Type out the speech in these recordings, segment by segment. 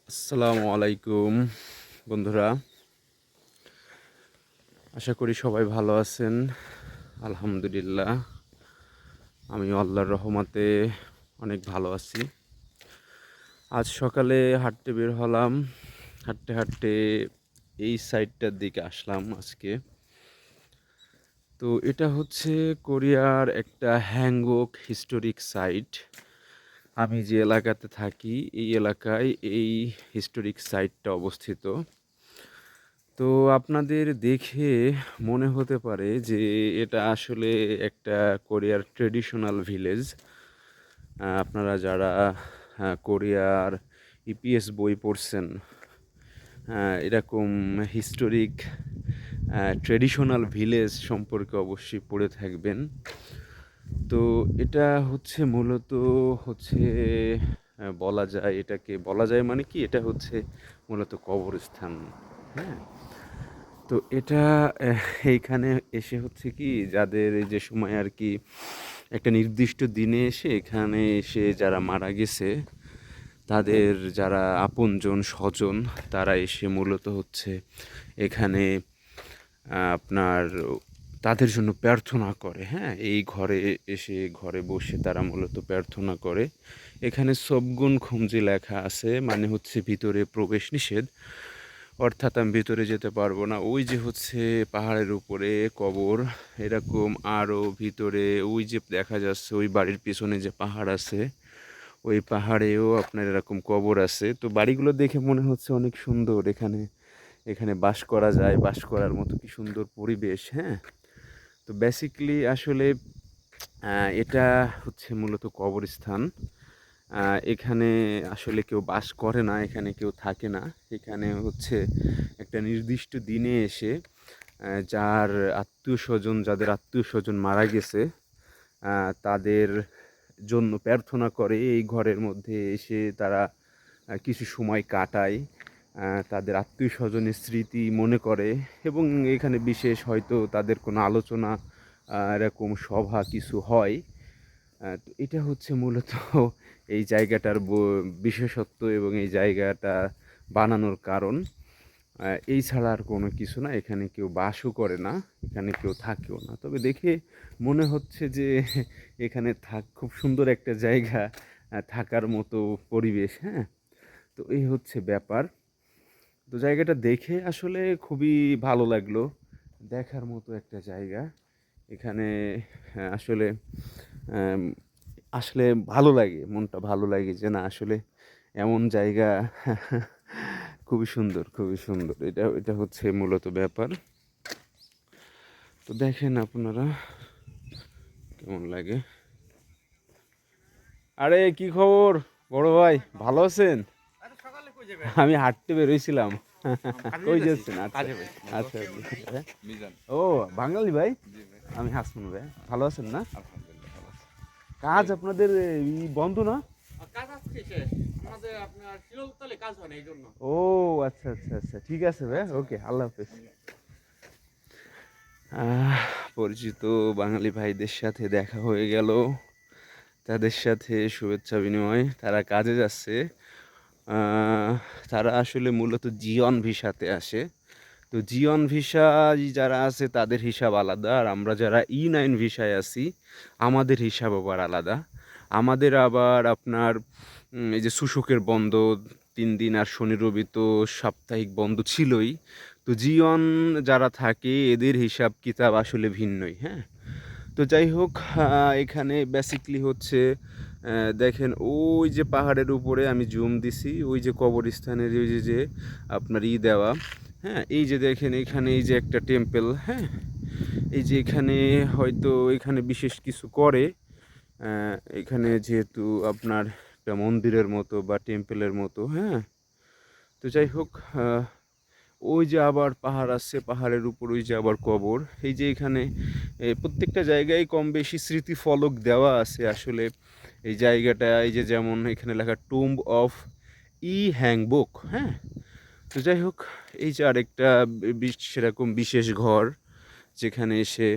আসসালামু আলাইকুম বন্ধুরা, আশা করি সবাই ভালো আছেন। আলহামদুলিল্লাহ, আমি আল্লাহর রহমতে অনেক ভালো আছি। আজ সকালে হাঁটতে বের হলাম, হাঁটতে হাঁটতে এই সাইডটার দিকে আসলাম আজকে। তো এটা হচ্ছে কোরিয়ার একটা হ্যাংওক হিস্টোরিক সাইট। আমি যে এলাকাতে থাকি এই এলাকায় এই হিস্টোরিক সাইটটা অবস্থিত। তো আপনাদের দেখে মনে হতে পারে যে এটা আসলে একটা কোরিয়ার ট্রেডিশনাল ভিলেজ। আপনারা যারা কোরিয়ার ইপিএস বই পড়ছেন, এরকম হিস্টোরিক ট্রেডিশনাল ভিলেজ সম্পর্কে অবশ্যই পড়ে থাকবেন। তো এটা হচ্ছে মূলত হচ্ছে বলা যায় মানে কি, এটা হচ্ছে মূলত কবরস্থান। হ্যাঁ, তো এটা এইখানে এসে হচ্ছে কি, যাদের এই যে সময় আর কি একটা নির্দিষ্ট দিনে এসে এখানে এসে যারা মারা গেছে, তাদের যারা আপনজন স্বজন, তারা এসে মূলত হচ্ছে এখানে আপনার তাদের জন্য প্রার্থনা করে। হ্যাঁ, এই ঘরে এসে ঘরে বসে তারা মূলত প্রার্থনা করে। এখানে সবগুণ খুমজি লেখা আছে, মানে হচ্ছে ভিতরে প্রবেশ নিষেধ, অর্থাৎ আমি ভিতরে যেতে পারবো না। ওই যে হচ্ছে পাহাড়ের উপরে কবর, এরকম আরও ভিতরে ওই যে দেখা যাচ্ছে ওই বাড়ির পিছনে যে পাহাড় আছে, ওই পাহাড়েও আপনার এরকম কবর আছে। তো বাড়িগুলো দেখে মনে হচ্ছে অনেক সুন্দর, এখানে এখানে বাস করা যায়, বাস করার মতো কি সুন্দর পরিবেশ। হ্যাঁ, তো বেসিক্যালি আসলে এটা হচ্ছে মূলত কবরস্থান। এখানে আসলে কেউ বাস করে না, এখানে কেউ থাকে না। এখানে হচ্ছে একটা নির্দিষ্ট দিনে এসে যার যাদের আত্মীয় স্বজন মারা গেছে, তাদের জন্য প্রার্থনা করে। এই ঘরের মধ্যে এসে তারা কিছু সময় কাটায়, তাদের আত্মীয় স্বজনের স্মৃতি মনে করে। এবং এখানে বিশেষ হয়তো তাদের কোনো আলোচনা, এরকম সভা কিছু হয়। তো এটা হচ্ছে মূলত এই জায়গাটার বিশেষত্ব এবং এই জায়গাটা বানানোর কারণ। এই ছাড়া আর কোনো কিছু না। এখানে কেউ বাসও করে না, এখানে কেউ থাকেও না। তবে দেখে মনে হচ্ছে যে এখানে খুব সুন্দর একটা জায়গা, থাকার মতো পরিবেশ। হ্যাঁ, তো এই হচ্ছে ব্যাপার। তো জায়গাটা দেখে আসলে খুবই ভালো লাগলো, দেখার মতো একটা জায়গা। এখানে আসলে আম, আসলে ভালো লাগে, মনটা ভালো লাগে যে না আসলে এমন জায়গা খুবই সুন্দর, খুবই সুন্দর। এটা এটা হচ্ছে মূলত ব্যাপার। তো দেখেন আপনারা কেমন লাগে। আরে কি খবর বড় ভাই, ভালো আছেন? আমি হাঁটতে বেরোইছিলাম। কই যাচ্ছেন? আচ্ছা আচ্ছা আচ্ছা। ও, বাঙালি ভাই? আমি হাসমুন ভাই। ভালো আছেন না? কাজ আপনাদের এই বন্ধ না? ও আচ্ছা আচ্ছা আচ্ছা, ঠিক আছে ভাই, ওকে, আল্লাহ হাফেজ। পরিচিত বাঙালি ভাইদের সাথে দেখা হয়ে গেল, তাদের সাথে শুভেচ্ছা বিনিময়। তারা কাজে যাচ্ছে। আহ, তারা আসলে মূলত জিয়ন ভিসাতে আসে। তো জিয়ন ভিসা যারা আছে তাদের হিসাব আলাদা, আর আমরা যারা E9 ভিসায় আছি আমাদের হিসাব আবার আলাদা। আমাদের আবার আপনার এই যে সূচকের বন্ধ 3 দিন, আর শনি রবি তো সাপ্তাহিক বন্ধ ছিলই। তো জিয়ন যারা থাকে এদের হিসাব কিতাব আসলে ভিন্নই। হ্যাঁ, তো যাই হোক, এখানে বেসিকলি হচ্ছে দেখেন ওই যে পাহাড়ের উপরে আমি জুম দিছি, ওই যে কবরস্থানের ওই যে আপনার দেওয়া। হ্যাঁ, এই যে দেখেন এখানে এই যে একটা টেম্পল। হ্যাঁ, এই যে এখানে হয়তো এখানে বিশেষ কিছু করে। এখানে যেহেতু আপনার একটা মন্দিরের মতো বা টেম্পলের মতো। হ্যাঁ, তো যাই হোক, ওই যে আবার পাহাড় আছে, পাহাড়ের উপর ওই যে আবার কবর। এই যে এখানে প্রত্যেকটা জায়গায় কম বেশি স্মৃতি ফলক দেওয়া আছে আসলে। এই জায়গাটা এই যে যেমন এখানে লেখা টুম্ব অফ হ্যাংবক। হ্যাঁ, তো যাই হোক, এই যে আরেকটা সেরকম বিশেষ ঘর, যেখানে এসে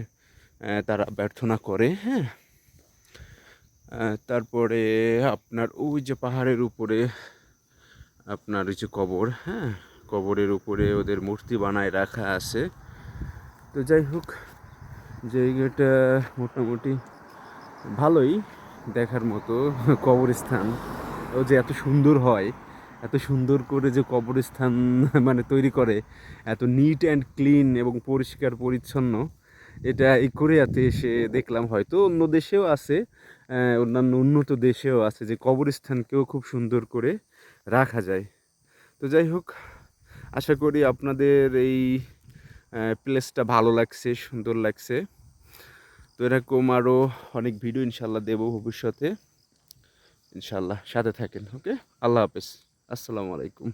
তারা প্রার্থনা করে। হ্যাঁ, তারপরে আপনার ওই যে পাহাড়ের উপরে আপনার ওই যে কবর, হ্যাঁ, কবরের উপরে ওদের মূর্তি বানায় রাখা আছে। তো যাই হোক, জায়গাটা মোটামুটি ভালোই দেখার মতো কবরস্থান। ও যে এত সুন্দর হয়, এত সুন্দর করে যে কবরস্থান মানে তৈরি করে, এত নিট অ্যান্ড ক্লিন এবং পরিষ্কার পরিচ্ছন্ন, এটা এই কোরিয়াতে এসে দেখলাম। হয়তো অন্য দেশেও আছে, অন্যান্য উন্নত দেশেও আছে যে কবরস্থানকেও খুব সুন্দর করে রাখা যায়। তো যাই হোক, আশা করি আপনাদের এই প্লেসটা ভালো লাগছে, সুন্দর লাগছে। তো এরকম আরও অনেক ভিডিও ইনশাল্লাহ দেবো ভবিষ্যতে। ইনশাল্লাহ সাথে থাকেন। ওকে, আল্লাহ হাফেজ, আসসালামু আলাইকুম।